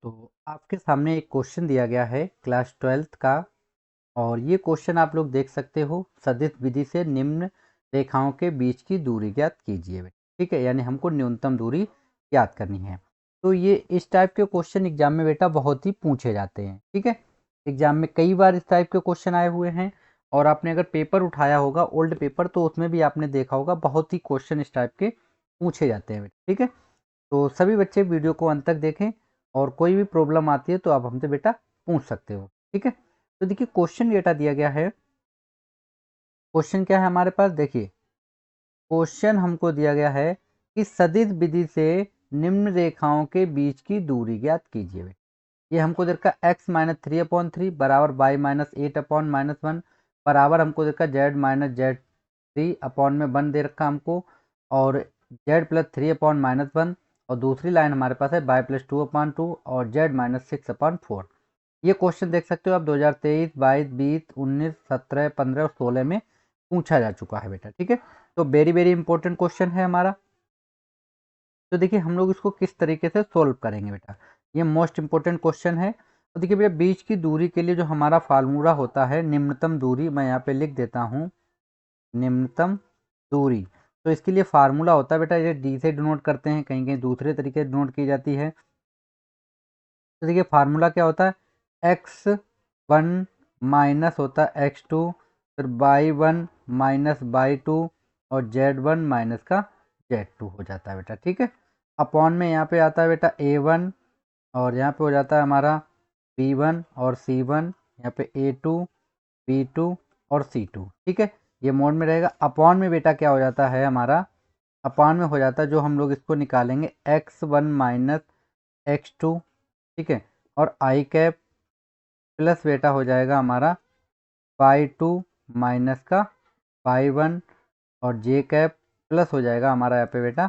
तो आपके सामने एक क्वेश्चन दिया गया है क्लास 12th का। और ये क्वेश्चन आप लोग देख सकते हो, सदिश विधि से निम्न रेखाओं के बीच की दूरी ज्ञात कीजिए। ठीक है, यानी हमको न्यूनतम दूरी ज्ञात करनी है। तो ये इस टाइप के क्वेश्चन एग्जाम में बेटा बहुत ही पूछे जाते हैं। ठीक है, एग्जाम में कई बार इस टाइप के क्वेश्चन आए हुए हैं। और आपने अगर पेपर उठाया होगा ओल्ड पेपर, तो उसमें भी आपने देखा होगा बहुत ही क्वेश्चन इस टाइप के पूछे जाते हैं। ठीक है, तो सभी बच्चे वीडियो को अंत तक देखें, और कोई भी प्रॉब्लम आती है तो आप हमसे बेटा पूछ सकते हो। ठीक है, तो देखिए क्वेश्चन डेटा दिया गया है। क्वेश्चन क्या है हमारे पास, देखिए क्वेश्चन हमको दिया गया है कि सदिश विधि से निम्न रेखाओं के बीच की दूरी ज्ञात कीजिए। ये हमको दे रखा एक्स माइनस 3/3 बराबर वाई माइनस 8/-1 बराबर हमको दे रखा जेड माइनस जेड 3/1 दे रखा हमको, और जेड प्लस 3/-1, और दूसरी लाइन हमारे पास है वाई प्लस 2/2 और जेड माइनस 6/4। ये क्वेश्चन देख सकते हो आप 2023, 22, 20, 19, 17, 15 और 16 में पूछा जा चुका है बेटा। ठीक है, तो वेरी वेरी इंपॉर्टेंट क्वेश्चन है हमारा। तो देखिए हम लोग इसको किस तरीके से सोल्व करेंगे बेटा, ये मोस्ट इंपॉर्टेंट क्वेश्चन है। तो देखिए बेटा, बीच की दूरी के लिए जो हमारा फार्मूला होता है निम्नतम दूरी, मैं यहाँ पे लिख देता हूँ निम्नतम दूरी। तो इसके लिए फार्मूला होता है बेटा, ये डी से डिनोट करते हैं, कहीं कहीं दूसरे तरीके से डिनोट की जाती है। तो देखिए फार्मूला क्या होता है, x1 माइनस होता है x2, फिर y1 माइनस y2, और z1 माइनस का z2 हो जाता है बेटा। ठीक है, अपॉन में यहाँ पे आता है बेटा a1, और यहाँ पे हो जाता है हमारा b1 और c1, यहाँ पे a2, b2 और c2। ठीक है, ये मोड में रहेगा। अपॉन में बेटा क्या हो जाता है हमारा, अपॉन में हो जाता है जो हम लोग इसको निकालेंगे x1 माइनस x2। ठीक है, और आई कैप प्लस बेटा हो जाएगा हमारा y2 माइनस का y1, और जे कैप प्लस हो जाएगा हमारा यहाँ पे बेटा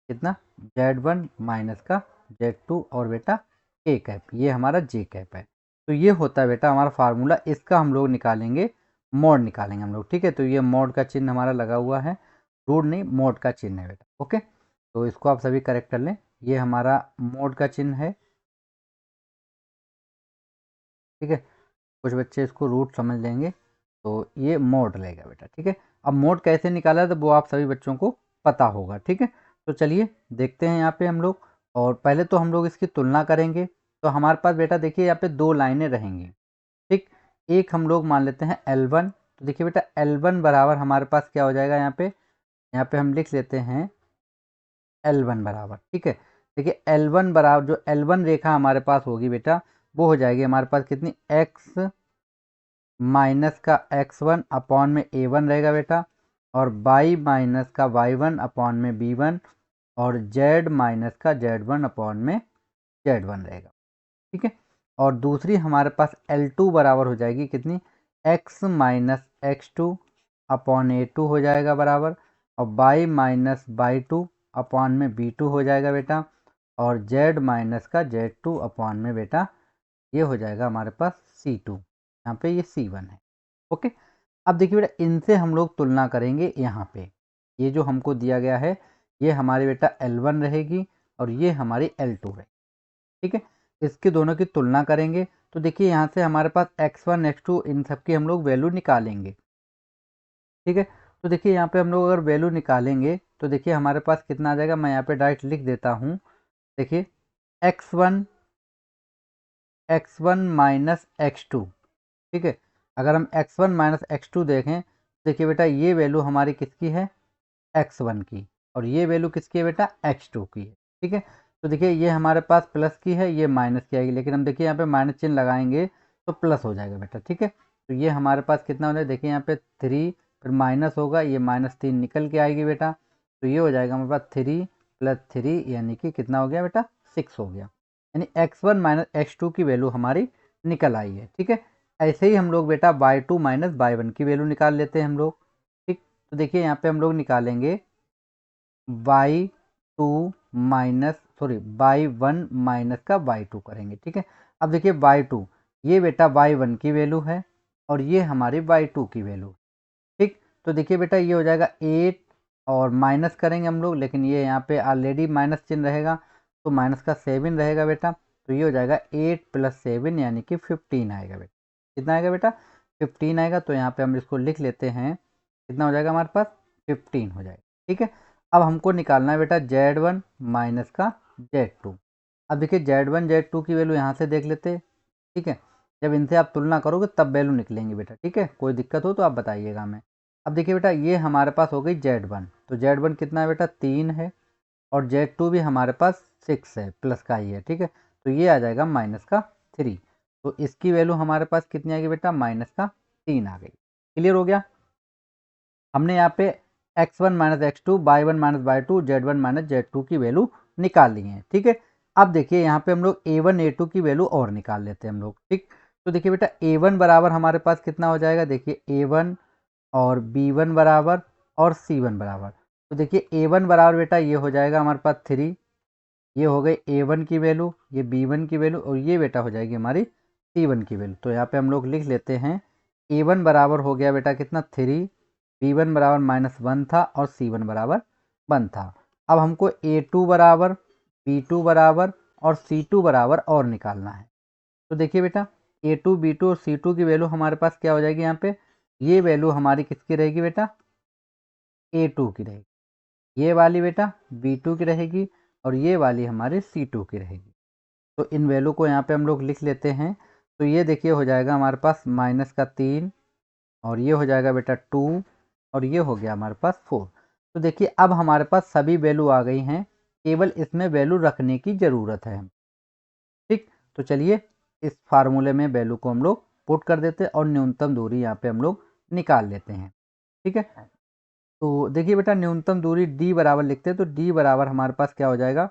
कितना z1 माइनस का z2, और बेटा के कैप, ये हमारा जे कैप है। तो ये होता है बेटा हमारा फार्मूला, इसका हम लोग निकालेंगे मोड निकालेंगे हम लोग। ठीक है, तो ये मोड का चिन्ह हमारा लगा हुआ है, रूट नहीं मोड का चिन्ह है बेटा। ओके, तो इसको आप सभी करेक्ट कर लें, ये हमारा मोड का चिन्ह है। ठीक है, कुछ बच्चे इसको रूट समझ लेंगे, तो ये मोड रहेगा बेटा। ठीक है, अब मोड कैसे निकाला है तो वो आप सभी बच्चों को पता होगा। ठीक है, तो चलिए देखते हैं यहाँ पे हम लोग। और पहले तो हम लोग इसकी तुलना करेंगे। तो हमारे पास बेटा देखिए यहाँ पे दो लाइनें रहेंगी। ठीक, एक हम लोग मान लेते हैं L1। तो देखिए बेटा L1 बराबर हमारे पास क्या हो जाएगा, यहाँ पे हम लिख लेते हैं L1 बराबर। ठीक है, देखिए L1 बराबर, जो L1 रेखा हमारे पास होगी बेटा, वो हो जाएगी हमारे पास कितनी, x माइनस का x1 अपॉन में a1 रहेगा बेटा, और y माइनस का y1 अपॉन में b1, और z माइनस का z1 अपॉन में z1 रहेगा। ठीक है, और दूसरी हमारे पास L2 बराबर हो जाएगी कितनी, x minus x2 upon a2 हो जाएगा बराबर, और y माइनस y2 अपॉन में b2 हो जाएगा बेटा, और z माइनस का z2 अपॉन में बेटा ये हो जाएगा हमारे पास C2, यहाँ पे ये C1 है। ओके, अब देखिए बेटा इनसे हम लोग तुलना करेंगे। यहाँ पे ये जो हमको दिया गया है, ये हमारे बेटा L1 रहेगी, और ये हमारी L2 रहेगी। ठीक है, इसके दोनों की तुलना करेंगे। तो देखिए यहाँ से हमारे पास x1 x2 इन सब की हम लोग वैल्यू निकालेंगे। ठीक है, तो देखिए यहाँ पे हम लोग अगर वैल्यू निकालेंगे तो देखिए हमारे पास कितना आ जाएगा, मैं यहाँ पे डायरेक्ट लिख देता हूँ। देखिए x1 माइनस x2। ठीक है, अगर हम x1 माइनस x2 देखें, देखिए बेटा ये वैल्यू हमारी किसकी है, x1 की, और ये वैल्यू किसकी है बेटा, x2 की है। ठीक है, तो देखिए ये हमारे पास प्लस की है, ये माइनस की आएगी, लेकिन हम देखिए यहाँ पे माइनस चिन्ह लगाएंगे तो प्लस हो जाएगा बेटा। ठीक है, तो ये हमारे पास कितना हो जाएगा, देखिए यहाँ पे 3, फिर माइनस होगा, ये -3 निकल के आएगी बेटा, तो ये हो जाएगा हमारे पास 3 + 3 यानी कि कितना हो गया बेटा, 6 हो गया, यानी x1 माइनस x2 की वैल्यू हमारी निकल आई है। ठीक है, ऐसे ही हम लोग बेटा y2 माइनस y1 की वैल्यू निकाल लेते हैं हम लोग। ठीक, तो देखिए यहाँ पे हम लोग निकालेंगे y2 minus sorry y1 minus का y2 करेंगे। ठीक है, अब देखिए y2 ये बेटा y1 की वैल्यू है, और ये हमारी y2 की वैल्यू। ठीक, तो देखिए बेटा ये हो जाएगा 8, और माइनस करेंगे हम लोग, लेकिन ये यहाँ पे ऑलरेडी माइनस चिन्ह रहेगा, तो माइनस का 7 रहेगा बेटा। तो ये हो जाएगा 8 + 7 यानी कि 15 आएगा बेटा। कितना आएगा बेटा? 15 आएगा। तो यहाँ पे हम इसको लिख लेते हैं, कितना हो जाएगा हमारे पास? 15 हो जाएगा। ठीक है, अब हमको निकालना है बेटा Z1 माइनस का Z2। अब देखिए Z1 Z2 की वैल्यू यहाँ से देख लेते हैं। ठीक है, जब इनसे आप तुलना करोगे तब वैल्यू निकलेंगे बेटा। ठीक है, कोई दिक्कत हो तो आप बताइएगा हमें। अब देखिए बेटा, ये हमारे पास हो गई Z1, तो Z1 कितना है बेटा? 3 है, और Z2 भी हमारे पास 6 है, प्लस का ही है। ठीक है, तो ये आ जाएगा माइनस का 3। तो इसकी वैल्यू हमारे पास कितनी आएगी बेटा? माइनस का 3 आ गई। क्लियर हो गया? हमने यहाँ पे x1 minus x2, y1 minus y2, z1 minus z2 की वैल्यू निकाल ली है। ठीक है, अब देखिए यहाँ पे हम लोग a1 a2 की वैल्यू और निकाल लेते हैं हम लोग। ठीक, तो देखिए बेटा a1 बराबर हमारे पास कितना हो जाएगा? देखिए a1 और b1 बराबर और c1 बराबर। तो देखिए a1 बराबर बेटा ये हो जाएगा हमारे पास 3, ये हो गई a1 की वैल्यू, ये b1 की वैल्यू, और ये बेटा हो जाएगी हमारी c1 की वैल्यू। तो यहाँ पे हम लोग लिख लेते हैं a1 बराबर हो गया बेटा कितना? 3, b1 बराबर -1 था, और c1 बराबर 1 था। अब हमको a2 बराबर, b2 बराबर और c2 बराबर और निकालना है। तो देखिए बेटा a2 b2 और c2 की वैल्यू हमारे पास क्या हो जाएगी? यहाँ पे ये वैल्यू हमारी किसकी रहेगी बेटा? a2 की रहेगी। ये वाली बेटा b2 की रहेगी, और ये वाली हमारी c2 की रहेगी। तो इन वैल्यू को यहाँ पे हम लोग लिख लेते हैं। तो ये देखिए हो जाएगा हमारे पास माइनस का 3, और ये हो जाएगा बेटा 2, और ये हो गया हमारे पास 4। तो देखिए अब हमारे पास सभी वैल्यू आ गई हैं, केवल इसमें वैल्यू रखने की ज़रूरत है। ठीक, तो चलिए इस फार्मूले में वैल्यू को हम लोग पुट कर देते हैं, और न्यूनतम दूरी यहाँ पे हम लोग निकाल लेते हैं। ठीक है, तो देखिए बेटा न्यूनतम दूरी d बराबर लिखते हैं। तो d बराबर हमारे पास क्या हो जाएगा?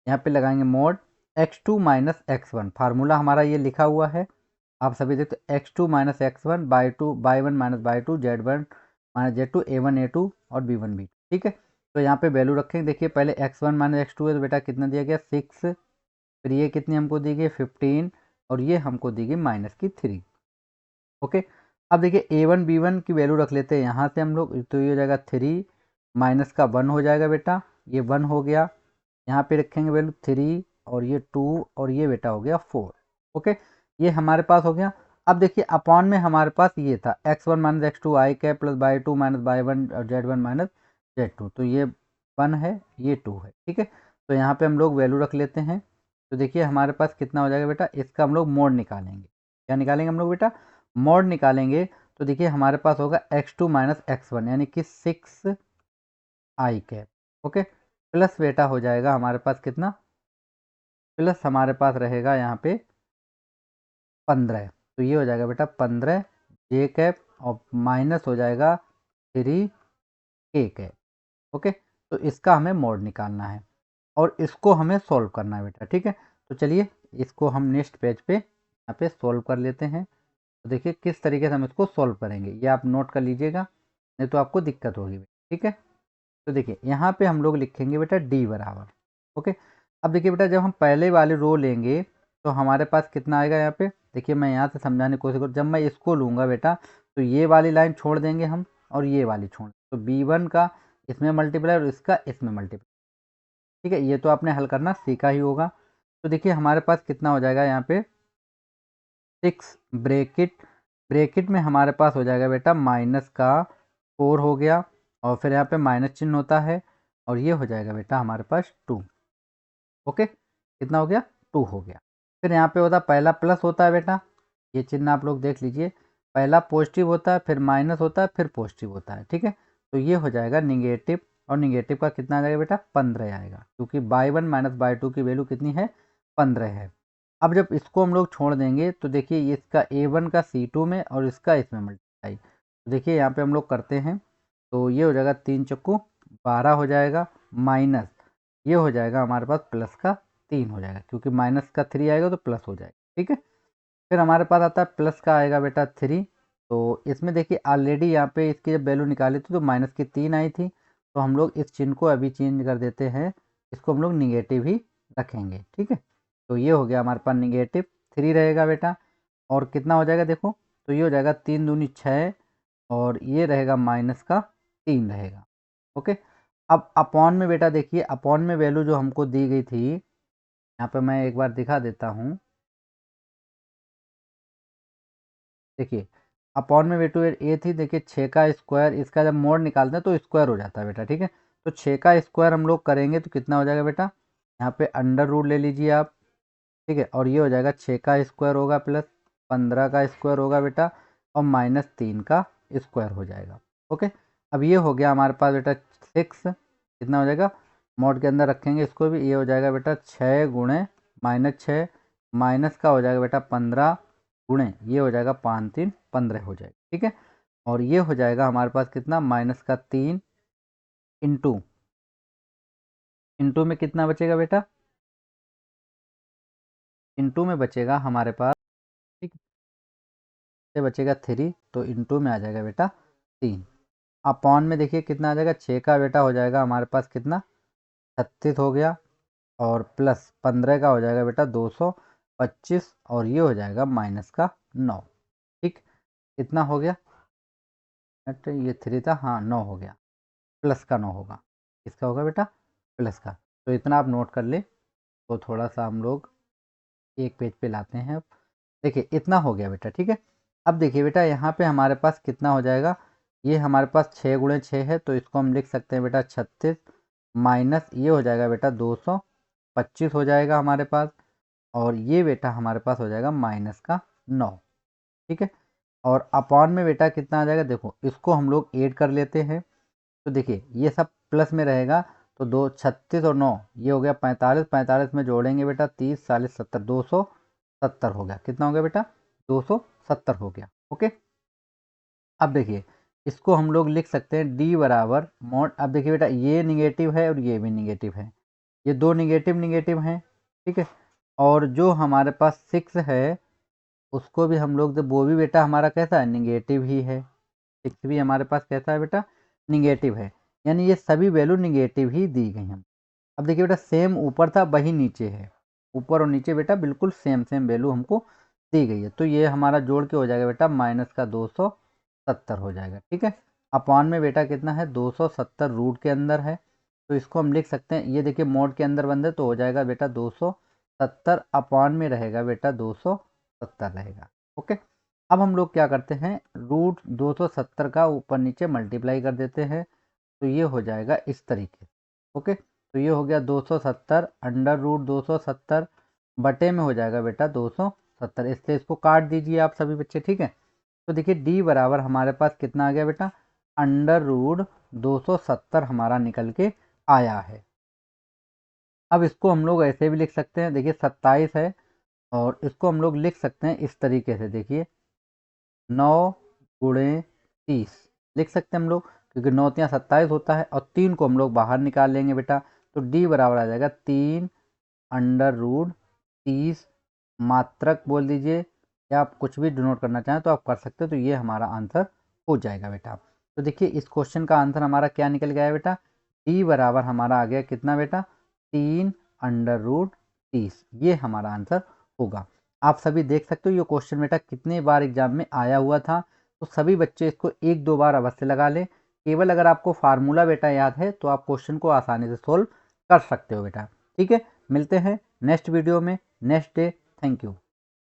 यहाँ पे लगाएंगे mode x2 minus x1। Formula हमारा ये लिखा हुआ है, आप सभी देखते x2 minus x1 y1 minus y2 z1 minus z2 a1 a2 और b1 b2। ठीक है, तो यहाँ पे वैल्यू रखेंगे। देखिए पहले x1 माइनस x2 है, तो बेटा कितना दिया गया? 6। फिर ये कितनी हमको दी गई? 15, और ये हमको दी गई माइनस की 3। ओके, अब देखिए a1 b1 की वैल्यू रख लेते हैं यहाँ से हम लोग। तो ये हो जाएगा 3 माइनस का 1 हो जाएगा बेटा, ये 1 हो गया। यहाँ पे रखेंगे वैल्यू 3, और ये 2, और ये बेटा हो गया 4। ओके, ये हमारे पास हो गया। अब देखिए अपॉन में हमारे पास ये था x1 minus x2 i cap plus y2 minus y1 और z1 माइनस z2। तो ये 1 है, ये 2 है। ठीक है, तो यहाँ पे हम लोग वैल्यू रख लेते हैं। तो देखिए हमारे पास कितना हो जाएगा बेटा? इसका हम लोग मोड निकालेंगे। क्या निकालेंगे हम लोग बेटा? मोड निकालेंगे। तो देखिए हमारे पास होगा x2 माइनस x1 यानी कि 6 आई कैप। ओके, प्लस बेटा हो जाएगा हमारे पास कितना? प्लस हमारे पास रहेगा यहाँ पे 15। तो ये हो जाएगा बेटा 15 जे कैप, और माइनस हो जाएगा 3 के कैप। ओके, तो इसका हमें मोड निकालना है, और इसको हमें सॉल्व करना है बेटा। ठीक है, तो चलिए इसको हम नेक्स्ट पेज पे यहाँ पे सॉल्व कर लेते हैं। तो देखिए किस तरीके से हम इसको सॉल्व करेंगे, ये आप नोट कर लीजिएगा, नहीं तो आपको दिक्कत होगी। ठीक है, तो देखिए यहाँ पे हम लोग लिखेंगे बेटा d बराबर। ओके, अब देखिए बेटा जब हम पहले वाले रो लेंगे तो हमारे पास कितना आएगा? यहाँ पे देखिए मैं यहाँ से समझाने की कोशिश करूँ। जब मैं इसको लूँगा बेटा तो ये वाली लाइन छोड़ देंगे हम, और ये वाली छोड़, तो b1 का इसमें मल्टीप्लाई और इसका इसमें मल्टीप्लाई। ठीक है, ये तो आपने हल करना सीखा ही होगा। तो देखिए हमारे पास कितना हो जाएगा? यहाँ पे 6 ब्रेकेट में हमारे पास हो जाएगा बेटा माइनस का 4 हो गया, और फिर यहाँ पे माइनस चिन्ह होता है, और ये हो जाएगा बेटा हमारे पास 2। ओके, कितना हो गया? 2 हो गया। फिर यहाँ पे होता पहला प्लस होता है बेटा, ये चिन्ह आप लोग देख लीजिए। पहला पॉजिटिव होता है, फिर माइनस होता है, फिर पॉजिटिव होता है। ठीक है, तो ये हो जाएगा निगेटिव, और निगेटिव का कितना आ जाएगा बेटा? 15 आएगा, क्योंकि y1 माइनस y2 की वैल्यू कितनी है? 15 है। अब जब इसको हम लोग छोड़ देंगे तो देखिए ये इसका a1 का c2 में और इसका इसमें मल्टीप्लाई। तो देखिए यहाँ पे हम लोग करते हैं, तो ये हो जाएगा 3 चक्कू 12 हो जाएगा, माइनस ये हो जाएगा हमारे पास प्लस का 3 हो जाएगा, क्योंकि माइनस का 3 आएगा तो प्लस हो जाएगा। ठीक है, फिर हमारे पास आता है प्लस का आएगा बेटा 3। तो इसमें देखिए ऑलरेडी यहाँ पे इसकी जब वैल्यू निकाली थी तो माइनस की 3 आई थी, तो हम लोग इस चिन्ह को अभी चेंज कर देते हैं, इसको हम लोग निगेटिव ही रखेंगे। ठीक है, तो ये हो गया हमारे पास निगेटिव 3 रहेगा बेटा, और कितना हो जाएगा देखो? तो ये हो जाएगा 3 दूनी 6, और ये रहेगा माइनस का 3 रहेगा। ओके, अब अपॉन में बेटा देखिए अपॉन में वैल्यू जो हमको दी गई थी यहाँ पे मैं एक बार दिखा देता हूँ। देखिए अपॉन में बेटू ये थी, देखिए 6 का स्क्वायर, इसका जब मोड निकालते हैं तो स्क्वायर हो जाता है बेटा, ठीक है। तो 6 का स्क्वायर हम लोग करेंगे तो कितना हो जाएगा बेटा, यहाँ पे अंडर रूट ले लीजिए आप, ठीक है। और ये हो जाएगा 6 का स्क्वायर होगा प्लस 15 का स्क्वायर होगा बेटा, और माइनस 3 का स्क्वायर हो जाएगा। ओके, अब ये हो गया हमारे पास बेटा 6, कितना हो जाएगा, मोड के अंदर रखेंगे इसको भी, ये हो जाएगा बेटा 6 गुणे माइनस 6, माइनस का हो जाएगा बेटा 15 गुणे, ये हो जाएगा 5 3 15 हो जाएगा, ठीक है। और ये हो जाएगा हमारे पास कितना, माइनस का 3 इंटू, इंटू में कितना बचेगा बेटा, इंटू में बचेगा हमारे पास, ठीक है, से बचेगा 3, तो इंटू में आ जाएगा बेटा 3, अपॉन में देखिए कितना आ जाएगा, 6 का बेटा हो जाएगा हमारे पास कितना, 36 हो गया, और प्लस 15 का हो जाएगा बेटा 225, और ये हो जाएगा माइनस का 9, ठीक, इतना हो गया। ये 3 था, हाँ 9 हो गया, प्लस का 9 होगा, किसका होगा बेटा, प्लस का। तो इतना आप नोट कर ले। तो थोड़ा सा हम लोग एक पेज पे लाते हैं। अब देखिए इतना हो गया बेटा, ठीक है। अब देखिए बेटा यहाँ पे हमारे पास कितना हो जाएगा, ये हमारे पास 6 गुणे 6 है, तो इसको हम लिख सकते हैं बेटा 36, माइनस ये हो जाएगा बेटा 225 हो जाएगा हमारे पास, और ये बेटा हमारे पास हो जाएगा माइनस का 9, ठीक है। और अपॉन में बेटा कितना आ जाएगा, देखो इसको हम लोग ऐड कर लेते हैं, तो देखिए ये सब प्लस में रहेगा, तो 36 और 9 ये हो गया 45, 45 में जोड़ेंगे बेटा 30 40 70, 270 हो गया, कितना हो गया बेटा, 270 हो गया। ओके, अब देखिए इसको हम लोग लिख सकते हैं डी बराबर मोड, अब देखिए बेटा ये निगेटिव है और ये भी निगेटिव है, ये दो निगेटिव निगेटिव हैं, ठीक है। और जो हमारे पास 6 है उसको भी हम लोग, वो भी बेटा हमारा कैसा है, निगेटिव ही है, 6 भी हमारे पास कैसा है बेटा, निगेटिव है, यानी ये सभी वैल्यू निगेटिव ही दी गई हम। अब देखिए बेटा सेम ऊपर था वही नीचे है, ऊपर और नीचे बेटा बिल्कुल सेम सेम वैल्यू हमको दी गई है, तो ये हमारा जोड़ के हो जाएगा बेटा माइनस का 270 हो जाएगा, ठीक है। अपॉन में बेटा कितना है, 270 रूट के अंदर है, तो इसको हम लिख सकते हैं, ये देखिए मोड के अंदर बंद है तो हो जाएगा बेटा 270, अपॉन में रहेगा बेटा 270 रहेगा। ओके, अब हम लोग क्या करते हैं, रूट 270 का ऊपर नीचे मल्टीप्लाई कर देते हैं, तो ये हो जाएगा इस तरीके। ओके, तो ये हो गया 270 अंडर रूट 270 बटे में हो जाएगा बेटा 270, इसलिए इसको काट दीजिए आप सभी बच्चे, ठीक है। तो देखिए डी बराबर हमारे पास कितना आ गया बेटा, अंडर रूट 270 हमारा निकल के आया है। अब इसको हम लोग ऐसे भी लिख सकते हैं, देखिए 27 है, और इसको हम लोग लिख सकते हैं इस तरीके से, देखिए 9 गुणे 30 लिख सकते हैं हम लोग, क्योंकि 9 3 27 होता है, और 3 को हम लोग बाहर निकाल लेंगे बेटा, तो डी बराबर आ जाएगा 3 अंडर रूट 30, मात्रक बोल दीजिए, या आप कुछ भी डिनोट करना चाहें तो आप कर सकते हो, तो ये हमारा आंसर हो जाएगा बेटा। तो देखिए इस क्वेश्चन का आंसर हमारा क्या निकल गया है बेटा, डी बराबर हमारा आ गया कितना बेटा, 3 अंडर रूट 30, ये हमारा आंसर होगा। आप सभी देख सकते हो ये क्वेश्चन बेटा कितने बार एग्जाम में आया हुआ था, तो सभी बच्चे इसको एक दो बार अवश्य लगा लें। केवल अगर आपको फार्मूला बेटा याद है तो आप क्वेश्चन को आसानी से सोल्व कर सकते हो बेटा, ठीक है। मिलते हैं नेक्स्ट वीडियो में नेक्स्ट डे। Thank you.